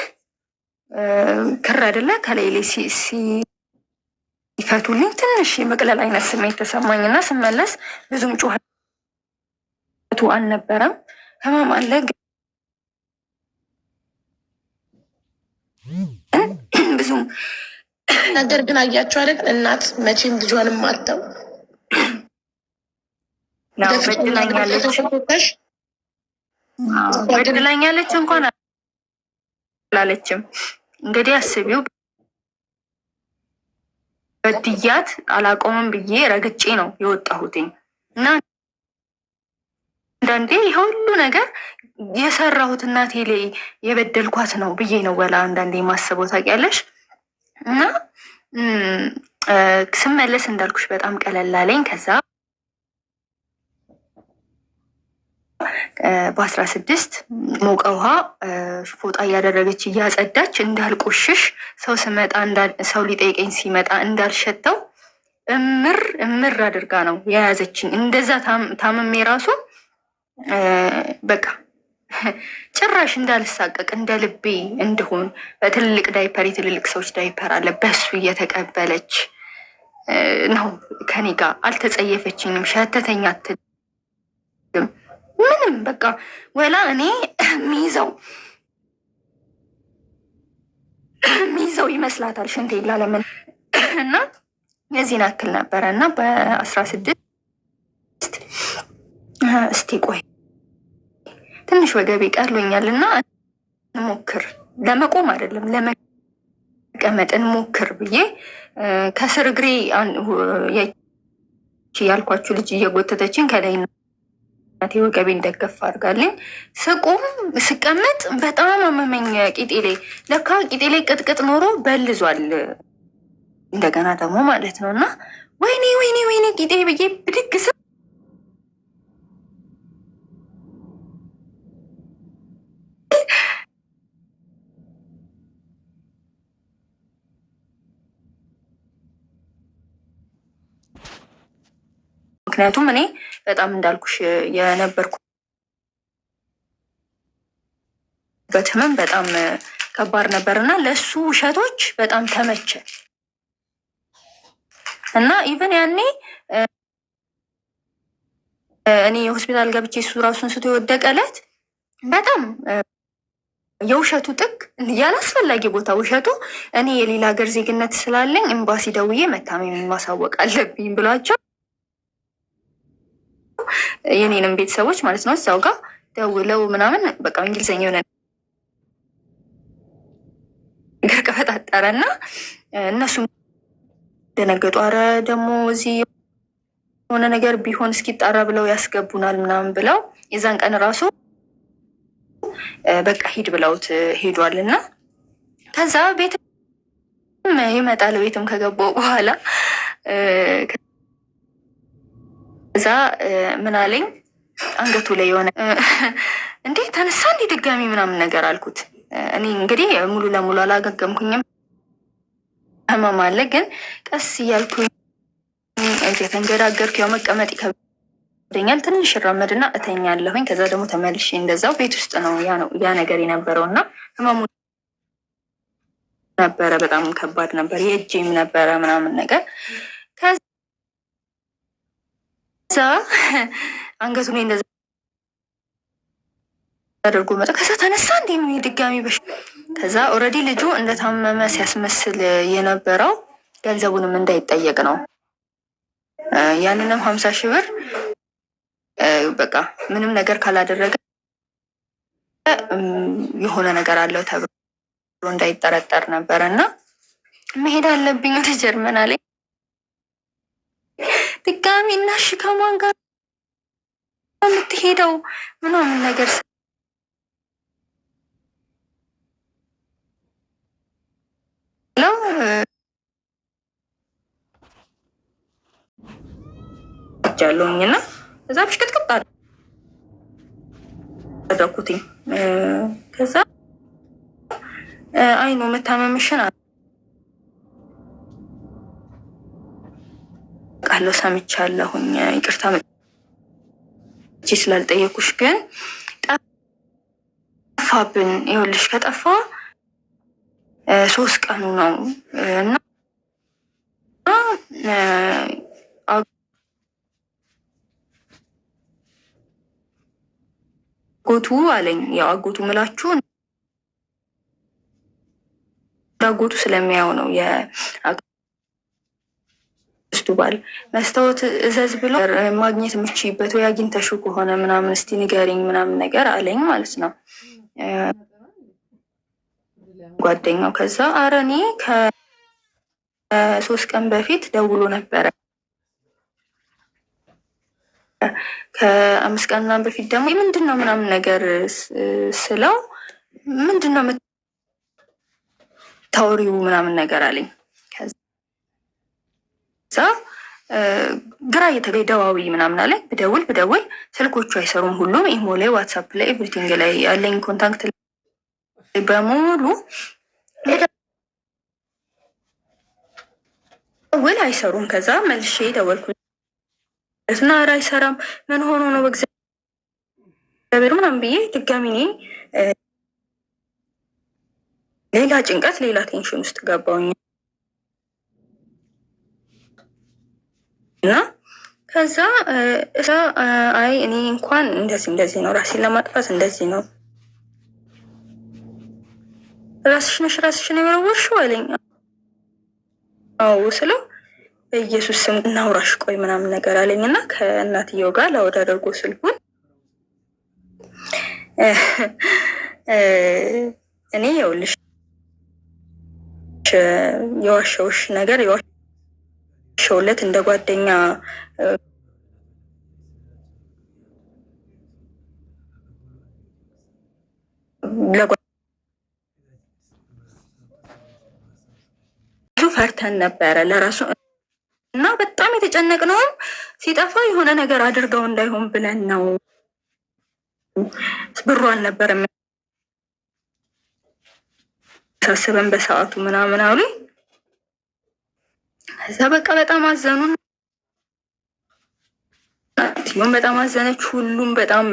ክር አይደለ ከላይ ላይ ሲፈቱልኝ ትንሽ የመቅለል አይነት ስሜት ተሰማኝ እና ስመለስ ብዙም ጩኸቱ አልነበረም። ህመም አለ ብዙም ነገር ግን አያቸው አይደል እናት መቼም ልጇንም አተው በድላኛለች እንኳን አላለችም። እንግዲህ አስቢው በድያት አላቆምም ብዬ ረግጬ ነው የወጣሁትኝ እና አንዳንዴ ይሄ ሁሉ ነገር የሰራሁት እናቴ ላይ የበደልኳት ነው ብዬ ነው ወላ አንዳንዴ ማስበው ታውቂያለሽ። እና ስመለስ እንዳልኩሽ በጣም ቀለል አለኝ። ከዛ በ16 ሞቀ ውሃ ፎጣ እያደረገች እያጸዳች እንዳልቆሽሽ ሰው ስመጣ ሰው ሊጠይቀኝ ሲመጣ እንዳልሸተው እምር አድርጋ ነው የያዘችኝ። እንደዛ ታምሜ ራሱ በቃ ጭራሽ እንዳልሳቀቅ እንደ ልቤ እንድሆን በትልልቅ ዳይፐር የትልልቅ ሰዎች ዳይፐር አለ በሱ እየተቀበለች ነው ከኔ ጋር። አልተጸየፈችኝም፣ ሸተተኛ አትልም ምንም። በቃ ወላ እኔ ሚይዘው ይመስላታል ሽንቴ ላለምን እና የዚህን ያክል ነበረ እና በ16 እስቲ ቆይ ትንሽ ወገቤ ቀሎኛል እና እንሞክር፣ ለመቆም አይደለም ለመቀመጥ እንሞክር ብዬ ከስር እግሬ ያልኳችሁ ልጅ እየጎተተችን ከላይ እናቴ ወገቤን ደገፍ አድርጋልኝ ስቆም ስቀመጥ በጣም አመመኝ ቂጤ ላይ። ለካ ቂጤ ላይ ቅጥቅጥ ኖሮ በልዟል እንደገና ደግሞ ማለት ነው እና ወይኔ ቂጤ ብዬ ብድግ ምክንያቱም እኔ በጣም እንዳልኩሽ የነበርኩበት ህመም በጣም ከባድ ነበር እና ለእሱ ውሸቶች በጣም ተመቸ እና ኢቨን ያኔ እኔ ሆስፒታል ገብቼ እሱ ራሱን ስቶ የወደቀ ዕለት በጣም የውሸቱ ጥግ ያላስፈላጊ ቦታ ውሸቱ እኔ የሌላ ሀገር ዜግነት ስላለኝ ኤምባሲ ደውዬ መታመሜን ማሳወቅ አለብኝ ብሏቸው የኔንም ቤተሰቦች ማለት ነው እዛው ጋር ደውለው ምናምን በቃ እንግሊዝኛ የሆነ ነገር ቀፈጣጠረና እነሱም ደነገጡ። አረ ደግሞ እዚህ የሆነ ነገር ቢሆን እስኪጣራ ብለው ያስገቡናል ምናምን ብለው የዛን ቀን ራሱ በቃ ሂድ ብለውት ሄዷል። እና ከዛ ቤትም ይመጣል። ቤትም ከገባው በኋላ ከዛ ምን አለኝ አንገቱ ላይ የሆነ እንዴ ተነሳ እንዲ ድጋሚ ምናምን ነገር አልኩት። እኔ እንግዲህ ሙሉ ለሙሉ አላገገምኩኝም፣ ህመም አለ። ግን ቀስ እያልኩኝ እየተንገዳገርኩ ያው መቀመጥ ይከብደኛል። ትንሽ እራመድና እተኛለሁኝ። ከዛ ደግሞ ተመልሼ እንደዛው ቤት ውስጥ ነው ያ ነገር የነበረው እና ህመሙ ነበረ፣ በጣም ከባድ ነበር። የእጄም ነበረ ምናምን ነገር። ከዛ አንገቱ ላይ እንደዛ አድርጎ መጣ። ከዛ ተነሳ እንዲ ድጋሚ በሽ ከዛ ኦልሬዲ ልጁ እንደታመመ ሲያስመስል የነበረው ገንዘቡንም እንዳይጠየቅ ነው። ያንንም 50,000 ብር በቃ ምንም ነገር ካላደረገ የሆነ ነገር አለው ተብሎ እንዳይጠረጠር ነበር። እና መሄድ አለብኝ ወደ ጀርመን አለኝ ድጋሚ። እና እሺ ከማን ጋር የምትሄደው ምናምን ነገር ስለው ጃለውኝ እና እዛ ብሽቅጥቅጥ አደረኩትኝ። ከዛ አይኖ መታመምሽን ቃለው ሰምቻለሁኝ፣ ይቅርታ መቼ ስላልጠየኩሽ፣ ግን ጠፋብን። ይኸውልሽ ከጠፋ 3 ቀኑ ነው እና አጎቱ አለኝ። ያው አጎቱ ምላችሁ አጎቱ ስለሚያው ነው የአክስቱ ባል። መስታወት እዘዝ ብሎ ማግኘት የምችይበት ወይ አግኝተሽው ከሆነ ምናምን እስቲ ንገሪኝ ምናምን ነገር አለኝ ማለት ነው ጓደኛው። ከዛ ኧረ እኔ ከ3 ቀን በፊት ደውሎ ነበረ፣ ከ5 ቀን ምናምን በፊት ደግሞ ምንድን ነው ምናምን ነገር ስለው ምንድን ነው የምታወሪው ምናምን ነገር አለኝ። ከዛ ግራ እየተገኝ ደዋዊ ምናምን አለኝ። ብደውል ስልኮቹ አይሰሩም። ሁሉም ኢሞ ላይ፣ ዋትሳፕ ላይ፣ ኤቭሪቲንግ ላይ ያለኝ ኮንታክት ላይ በሙሉ ደውል አይሰሩም። ከዛ መልሼ ደወልኩ እና ኧረ አይሰራም ምን ሆኖ ነው በእግዚአብሔር ምናምን ብዬ ድጋሚ እኔ ሌላ ጭንቀት ሌላ ቴንሽን ውስጥ ገባሁኝ እና ከዛ አይ እኔ እንኳን እንደዚህ ነው ራሴን ለማጥፋት እንደዚህ ነው። ራስሽን የወረወርሽው አለኝ። አዎ ስለው በኢየሱስ ስም እናውራሽ ቆይ ምናምን ነገር አለኝ እና ከእናትየው ጋር ላወድ አድርጎ ስልኩን እኔ የውልሽ የዋሸውሽ ነገር የዋሸውለት እንደ ጓደኛ ፈርተን ነበረ ለራሱ እና በጣም የተጨነቅነው ሲጠፋ የሆነ ነገር አድርገው እንዳይሆን ብለን ነው። ብሩ አልነበረም ሳስበን በሰዓቱ ምናምን አሉ። ከዛ በቃ በጣም አዘኑ። ሲሆን በጣም አዘነች። ሁሉም በጣም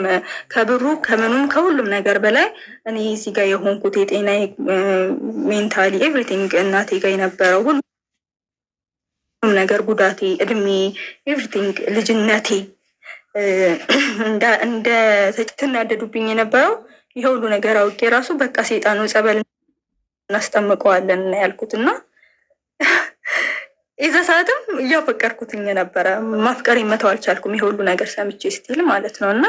ከብሩ ከምኑም ከሁሉም ነገር በላይ እኔ እዚህ ጋር የሆንኩት የጤና ሜንታሊ ኤቭሪቲንግ እናቴ ጋር የነበረው ሁሉም ነገር ጉዳቴ፣ እድሜ፣ ኤቭሪቲንግ ልጅነቴ እንደ ትናደዱብኝ የነበረው ይሄ ሁሉ ነገር አውቄ ራሱ በቃ ሴጣኑ ጸበል እናስጠምቀዋለን ያልኩት እና የዛ ሰዓትም እያፈቀርኩትኝ ነበረ። ማፍቀር መተው አልቻልኩም። ይሄ ሁሉ ነገር ሰምቼ ስቲል ማለት ነው። እና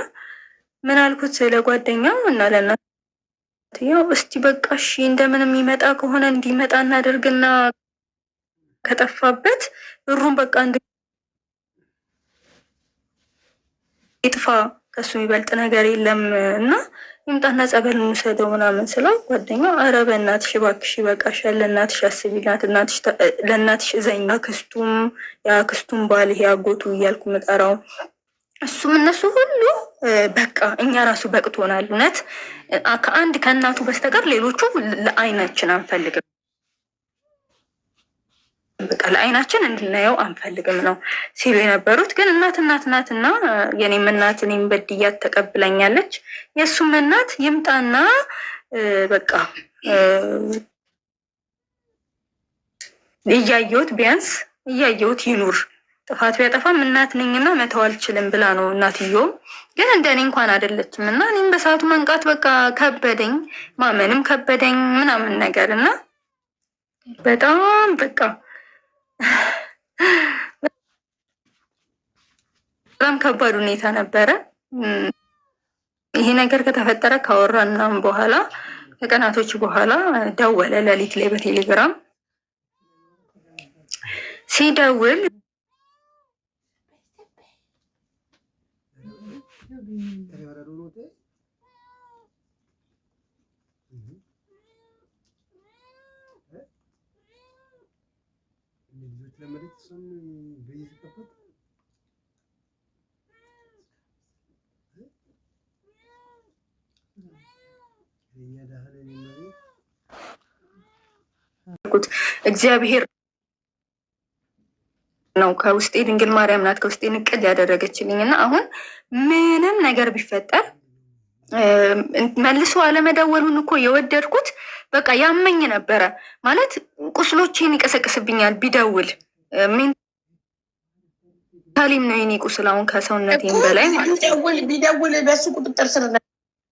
ምን አልኩት ለጓደኛው እና ለእናትየው እስቲ በቃ እሺ እንደምንም የሚመጣ ከሆነ እንዲመጣ እናደርግና ከጠፋበት ብሩን በቃ ይጥፋ ከሱ የሚበልጥ ነገር የለም እና ይምጣና ጸበል እንውሰደው ምናምን ስለው ጓደኛው ኧረ በእናትሽ እባክሽ ይበቃሻል፣ ለእናትሽ አስቢላት፣ ለእናትሽ እዘኝ፣ የአክስቱም ባል ይሄ አጎቱ እያልኩ ምጠራው እሱም እነሱ ሁሉ በቃ እኛ ራሱ በቅቶናል። እውነት ከአንድ ከእናቱ በስተቀር ሌሎቹ ለአይናችን አንፈልግም፣ በቃ ለአይናችን እንድናየው አንፈልግም ነው ሲሉ የነበሩት። ግን እናትና የኔም እናት እኔም በድያት ተቀብለኛለች። የእሱም እናት ይምጣና በቃ እያየሁት ቢያንስ እያየሁት ይኑር፣ ጥፋት ቢያጠፋም እናት ነኝና መተው አልችልም ብላ ነው እናትየውም። ግን እንደኔ እንኳን አይደለችም እና እኔም በሰዓቱ መንቃት በቃ ከበደኝ፣ ማመንም ከበደኝ ምናምን ነገር እና በጣም በቃ በጣም ከባድ ሁኔታ ነበረ። ይሄ ነገር ከተፈጠረ ካወራን በኋላ ከቀናቶች በኋላ ደወለ። ሌሊት ላይ በቴሌግራም ሲደውል እግዚአብሔር ነው ከውስጤ ድንግል ማርያም ናት ከውስጤ ንቅል ያደረገችልኝ እና አሁን ምንም ነገር ቢፈጠር መልሶ አለመደወሉን እኮ የወደድኩት በቃ ያመኝ ነበረ ማለት ቁስሎቼን ይቀሰቅስብኛል ቢደውል ሜንታሊም ነው የኔ ቁስል አሁን ከሰውነቴም በላይ ቢደውል በሱ ቁጥጥር ስር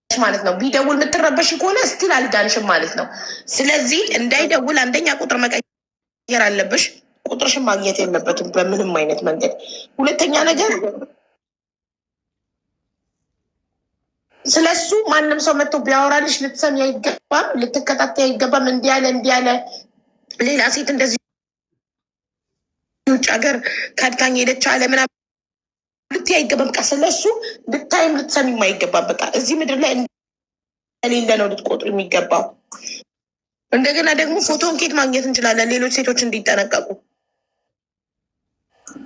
ማለት ነው። ቢደውል የምትረበሽ ከሆነ ስቲል አልዳንሽም ማለት ነው። ስለዚህ እንዳይደውል አንደኛ ቁጥር መቀየር አለብሽ። ቁጥርሽን ማግኘት የለበትም በምንም አይነት መንገድ። ሁለተኛ ነገር ስለሱ ማንም ሰው መጥቶ ቢያወራልሽ ልትሰሚ አይገባም፣ ልትከታተይ አይገባም። እንዲያለ ሌላ ሴት እንደዚህ ውጭ ሀገር ካድካኝ ሄደች አለ ምናምን ልትይ አይገባም። በቃ ስለሱ ልታይም ልትሰሚም አይገባም። በቃ እዚህ ምድር ላይ እንደሌለ ነው ልትቆጥሩ የሚገባው። እንደገና ደግሞ ፎቶን ኬት ማግኘት እንችላለን ሌሎች ሴቶች እንዲጠነቀቁ።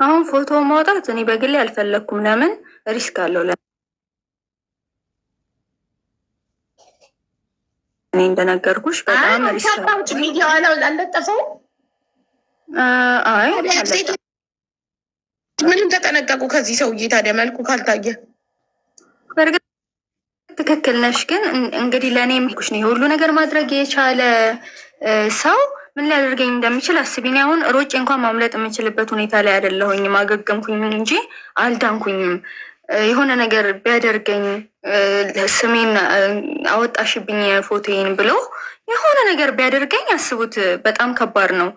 አሁን ፎቶ ማውጣት እኔ በግሌ አልፈለግኩም። ለምን ሪስክ አለው። እኔ እንደነገርኩሽ በጣም ሪስክ አለው። ሚዲያ አልለጠፈው። አይ ምንም ተጠነቀቁ ከዚህ ሰውዬ። ታዲያ መልኩ ካልታየ በእርግጥ ትክክል ነሽ። ግን እንግዲህ ለእኔ የሚልኩሽ ነው የሁሉ ነገር ማድረግ የቻለ ሰው ምን ሊያደርገኝ እንደሚችል አስቢኝ። አሁን ሮጬ እንኳን ማምለጥ የምችልበት ሁኔታ ላይ አይደለሁኝም። አገገምኩኝ እንጂ አልዳንኩኝም። የሆነ ነገር ቢያደርገኝ ስሜን አወጣሽብኝ ፎቶዬን ብሎ የሆነ ነገር ቢያደርገኝ አስቡት፣ በጣም ከባድ ነው።